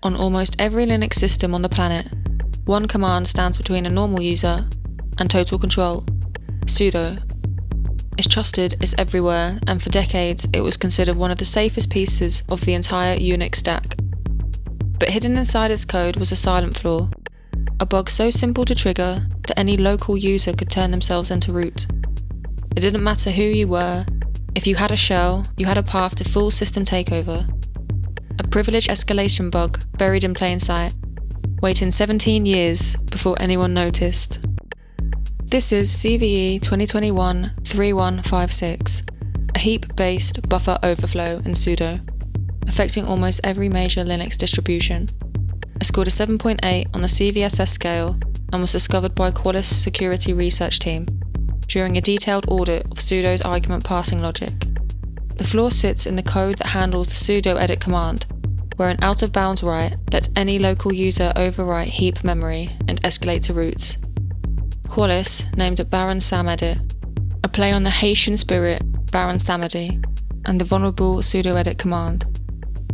On almost every Linux system on the planet, one command stands between a normal user and total control: sudo. It's trusted, it's everywhere, and for decades it was considered one of the safest pieces of the entire Unix stack. But hidden inside its code was a silent flaw, a bug so simple to trigger that any local user could turn themselves into root. It didn't matter who you were, if you had a shell, you had a path to full system takeover. A privilege escalation bug buried in plain sight, waiting 17 years before anyone noticed. This is CVE-2021-3156, a heap-based buffer overflow in Sudo, affecting almost every major Linux distribution. It scored a 7.8 on the CVSS scale and was discovered by Qualys' security research team during a detailed audit of Sudo's argument passing logic. The flaw sits in the code that handles the sudo edit command, where an out-of-bounds write lets any local user overwrite heap memory and escalate to root. Qualys named it Baron Samedit, a play on the Haitian spirit Baron Samedi and the vulnerable sudo edit command.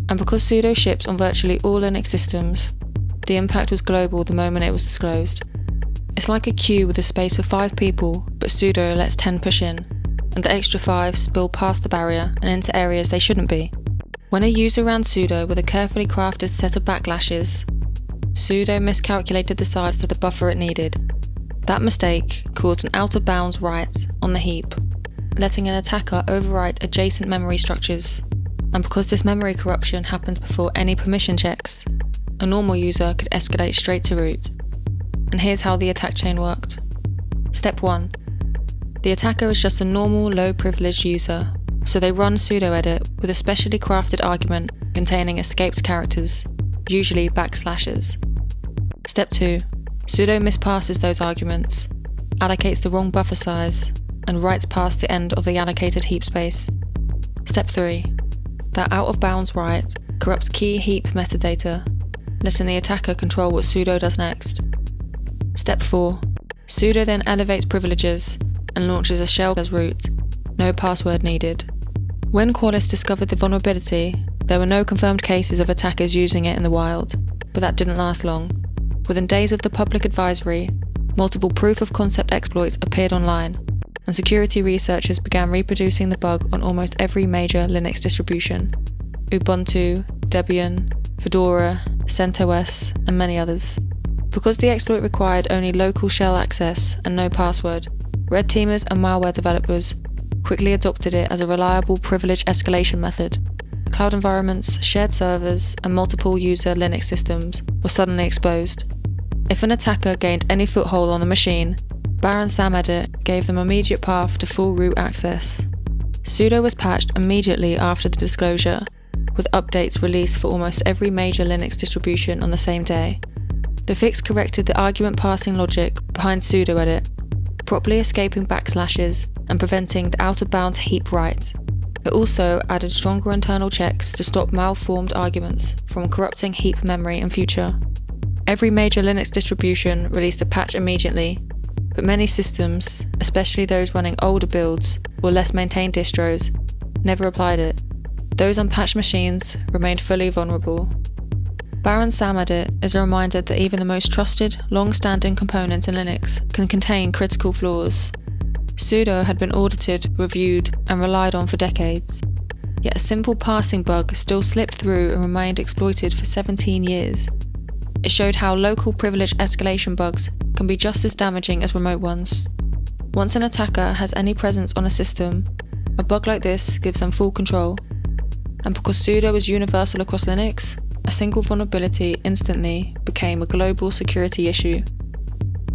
And because sudo ships on virtually all Linux systems, the impact was global the moment it was disclosed. It's like a queue with a space of 5 people, but sudo lets 10 push in, and the extra 5 spill past the barrier and into areas they shouldn't be. When a user ran sudo with a carefully crafted set of backlashes, sudo miscalculated the size of the buffer it needed. That mistake caused an out-of-bounds write on the heap, letting an attacker overwrite adjacent memory structures. And because this memory corruption happens before any permission checks, a normal user could escalate straight to root. And here's how the attack chain worked. Step 1. The attacker is just a normal low-privileged user, so they run sudo edit with a specially crafted argument containing escaped characters, usually backslashes. Step 2. Sudo mispasses those arguments, allocates the wrong buffer size, and writes past the end of the allocated heap space. Step 3. That out-of-bounds write corrupts key heap metadata, letting the attacker control what sudo does next. Step 4. Sudo then elevates privileges and launches a shell as root, no password needed. When Qualys discovered the vulnerability, there were no confirmed cases of attackers using it in the wild, but that didn't last long. Within days of the public advisory, multiple proof-of-concept exploits appeared online, and security researchers began reproducing the bug on almost every major Linux distribution: Ubuntu, Debian, Fedora, CentOS, and many others. Because the exploit required only local shell access and no password, red teamers and malware developers quickly adopted it as a reliable privilege escalation method. Cloud environments, shared servers, and multiple user Linux systems were suddenly exposed. If an attacker gained any foothold on the machine, Baron Samedit gave them immediate path to full root access. Sudo was patched immediately after the disclosure, with updates released for almost every major Linux distribution on the same day. The fix corrected the argument passing logic behind sudo edit, properly escaping backslashes and preventing the out-of-bounds heap write. It also added stronger internal checks to stop malformed arguments from corrupting heap memory in future. Every major Linux distribution released a patch immediately, but many systems, especially those running older builds or less maintained distros, never applied it. Those unpatched machines remained fully vulnerable. Baron Samedit is a reminder that even the most trusted, long-standing components in Linux can contain critical flaws. Sudo had been audited, reviewed, and relied on for decades. Yet a simple passing bug still slipped through and remained exploited for 17 years. It showed how local privilege escalation bugs can be just as damaging as remote ones. Once an attacker has any presence on a system, a bug like this gives them full control. And because sudo is universal across Linux, a single vulnerability instantly became a global security issue.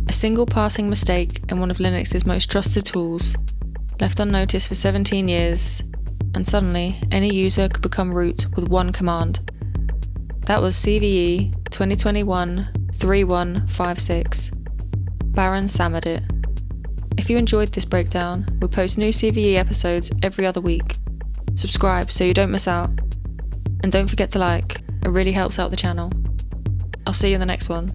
A single passing mistake in one of Linux's most trusted tools, left unnoticed for 17 years, and suddenly any user could become root with one command. That was CVE 2021-3156, Baron Samedit. If you enjoyed this breakdown, we post new CVE episodes every other week. Subscribe so you don't miss out. And don't forget to like, it really helps out the channel. I'll see you in the next one.